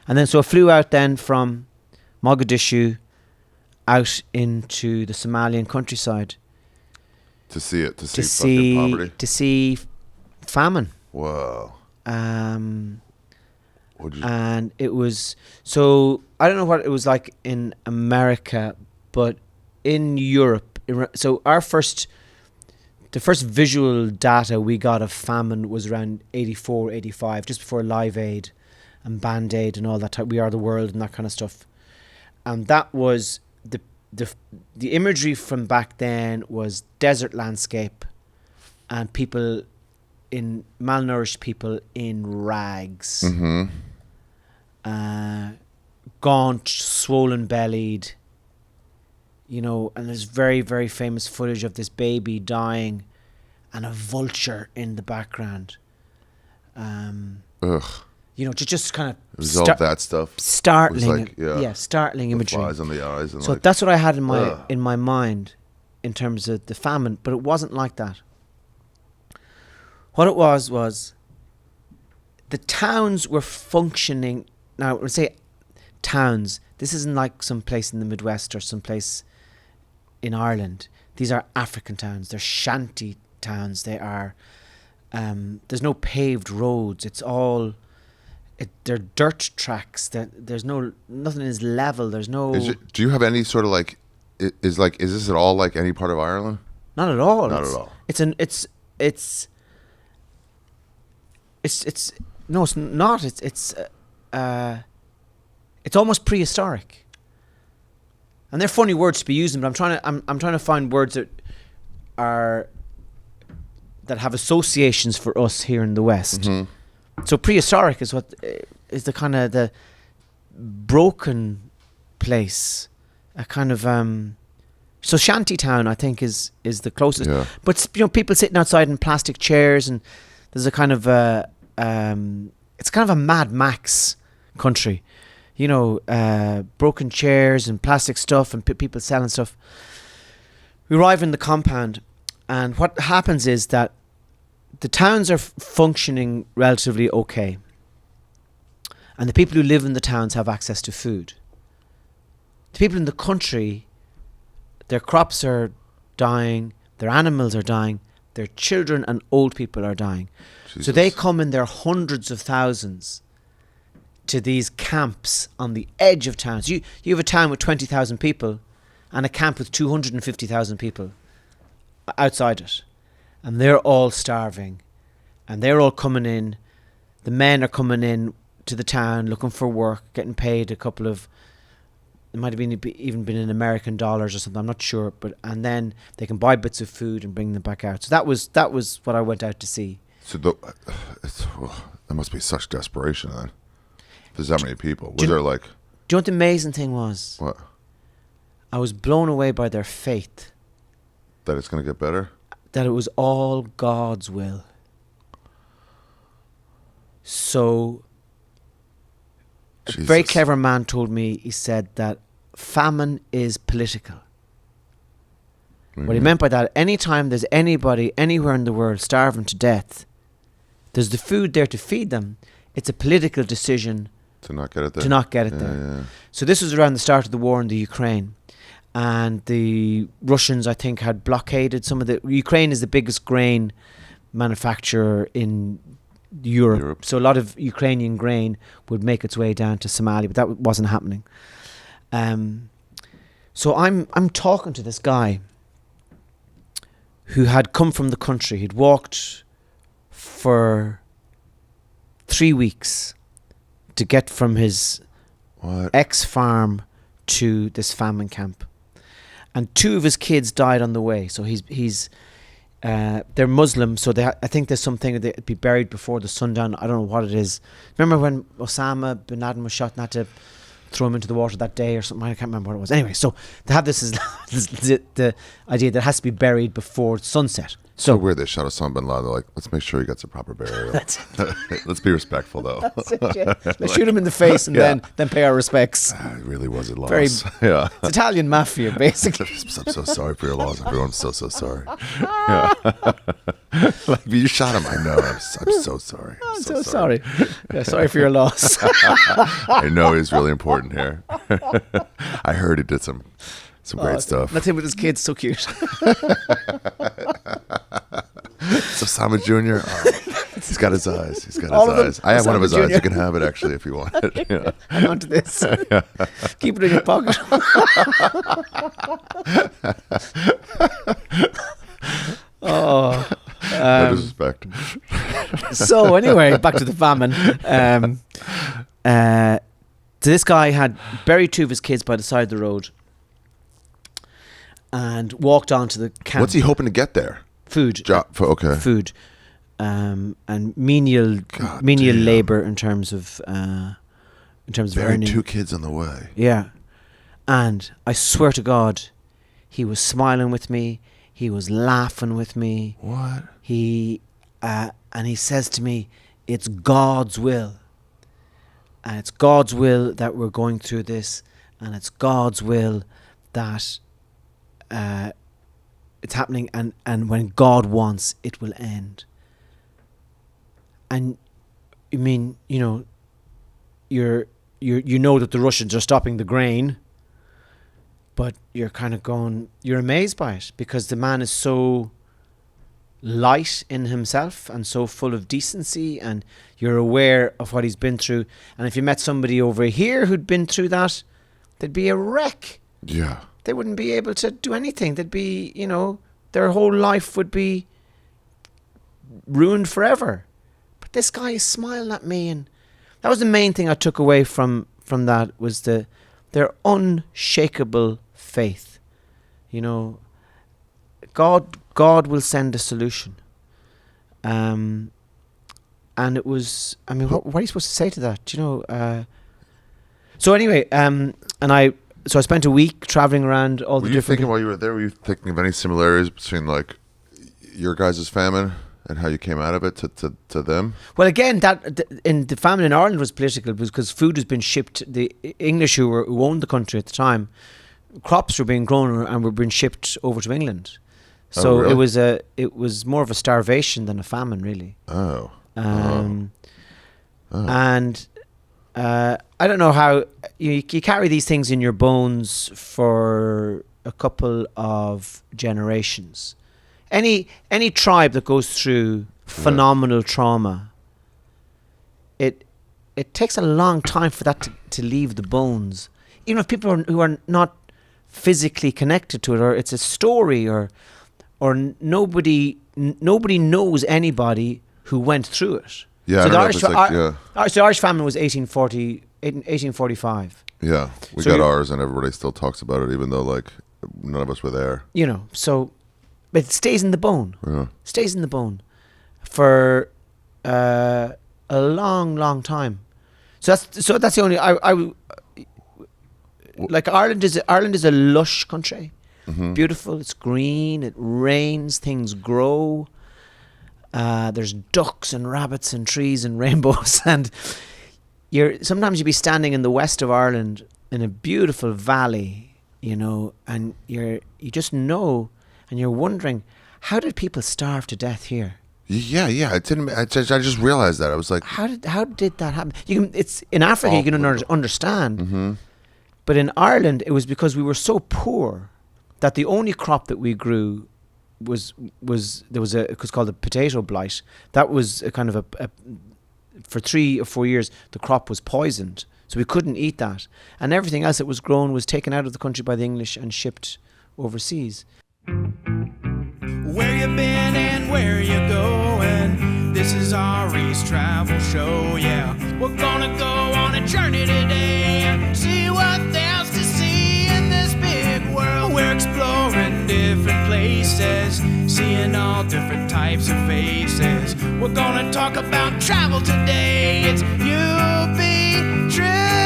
And then so I flew out then from Mogadishu out into the Somalian countryside. To see fucking poverty? To see famine. Whoa. And it was, so I don't know what it was like in America, but in Europe, so the first visual data we got of famine was around 84, 85, just before Live Aid and Band Aid and all that type, We Are the World and that kind of stuff. And that was the imagery from back then was desert landscape and people malnourished people in rags. Mm-hmm. Gaunt, swollen bellied, and there's very, very famous footage of this baby dying and a vulture in the background. Ugh. Just kind of it was all that stuff. Startling, like, startling imagery. Flies on the eyes. And so that's what I had in my mind in terms of the famine, but it wasn't like that. What it was the towns were functioning. Now, when I say towns, this isn't like some place in the Midwest or some place in Ireland. These are African towns. They're shanty towns. They are. There's no paved roads. It's all. They're dirt tracks. There's nothing is level. There's no. Do you have any sort of like? Is this at all like any part of Ireland? Not at all. Not at all. It's no, it's not. It's almost prehistoric. And they're funny words to be using, but I'm trying to find words that have associations for us here in the West. Mm-hmm. So prehistoric is what is the kind of the broken place, a kind of so shantytown I think is the closest. Yeah. But people sitting outside in plastic chairs, and there's a kind of it's kind of a Mad Max country, broken chairs and plastic stuff and people selling stuff. We arrive in the compound, and what happens is that the towns are functioning relatively okay, and the people who live in the towns have access to food. The people in the country, their crops are dying, their animals are dying, their children and old people are dying. Jesus. So they come in their hundreds of thousands to these camps on the edge of towns. You have a town with 20,000 people and a camp with 250,000 people outside it. And they're all starving. And they're all coming in. The men are coming in to the town looking for work, getting paid it might have even been in American dollars or something, I'm not sure. And then they can buy bits of food and bring them back out. So that was what I went out to see. So there must be such desperation then. There's that many people. Was there like... Do you know what the amazing thing was? What? I was blown away by their faith. That it's going to get better? That it was all God's will. So, Jesus. A very clever man told me, he said that famine is political. Mm-hmm. What he meant by that, anytime there's anybody anywhere in the world starving to death, there's the food there to feed them. It's a political decision to not get it there. Yeah. So this was around the start of the war in the Ukraine. And the Russians, I think, had blockaded some of the... Ukraine is the biggest grain manufacturer in Europe. So a lot of Ukrainian grain would make its way down to Somalia, but that wasn't happening. So I'm talking to this guy who had come from the country. He'd walked for 3 weeks to get from his ex-farm to this famine camp. And 2 of his kids died on the way. So they're Muslim, so I think there's something that they'd be buried before the sundown. I don't know what it is. Remember when Osama bin Laden was shot and had to throw him into the water that day or something? I can't remember what it was. Anyway, so they have this is the idea that it has to be buried before sunset. So weird. They shot Osama bin Laden. They're like, let's make sure he gets a proper burial. Let's be respectful, though. That's it, yeah. Let's shoot him in the face and then pay our respects. It really was a loss. It's Italian mafia, basically. I'm so sorry for your loss, everyone. I'm so sorry. Yeah. Like, you shot him. I know. I'm so sorry. I'm so sorry. Yeah, sorry for your loss. I know he's really important here. I heard he did some great stuff. That's him with his kids. So cute. So Osama Jr. He's got his eyes. He's got his eyes. I have one of his eyes. You can have it actually if you want it. Yeah. Hang on to this. Keep it in your pocket. No disrespect. So anyway, back to the famine. This guy had buried 2 of his kids by the side of the road and walked onto the camp. What's he hoping to get there? Food. Okay. Food. And menial labor in terms of Buried earning. 2 kids on the way. Yeah. And I swear to God, he was smiling with me. He was laughing with me. What? And he says to me, it's God's will. And it's God's will that we're going through this. And it's God's will that it's happening. And when God wants, it will end. And I mean, you know that the Russians are stopping the grain, but you're kind of you're amazed by it because the man is so light in himself and so full of decency, and you're aware of what he's been through. And if you met somebody over here who'd been through that, they'd be a wreck. Yeah. They wouldn't be able to do anything. They'd be, their whole life would be ruined forever. But this guy is smiling at me, and that was the main thing I took away from that was their unshakable faith. God will send a solution. And it was, what are you supposed to say to that? So anyway, so I spent a week traveling around all the different... Were you thinking while you were there, were you thinking of any similarities between like your guys' famine and how you came out of it to them? Well, again, in the famine in Ireland was political because food has been shipped. The English who owned the country at the time, crops were being grown and were being shipped over to England. So really? it was more of a starvation than a famine, really. And I don't know how you carry these things in your bones for a couple of generations. Any tribe that goes through phenomenal trauma, it takes a long time for that to leave the bones. Even if people who are not physically connected to it, or it's a story, or nobody knows anybody who went through it. Yeah, so the Irish famine was 1845. Yeah, we got ours, and everybody still talks about it, even though like none of us were there. But it stays in the bone. Yeah. Stays in the bone for a long, long time. So that's the only like Ireland is a lush country. Mm-hmm. Beautiful. It's green. It rains. Things grow. There's ducks and rabbits and trees and rainbows, and sometimes you'd be standing in the west of Ireland in a beautiful valley, and you just know, and you're wondering, how did people starve to death here? Yeah. I just realized that. I was like, how did that happen? It's in Africa. You can understand, mm-hmm. But in Ireland, it was because we were so poor that the only crop that we grew was it was called a potato blight. That was a kind of for 3 or 4 years the crop was poisoned, so we couldn't eat that, and everything else that was grown was taken out of the country by the English and shipped overseas. Where you been and where you going? This is Ari's travel show, yeah. We're gonna go on a journey today and see what there's to see in this big world. We're exploring different places, seeing all different types of faces. We're gonna talk about travel today. It's UB Trip.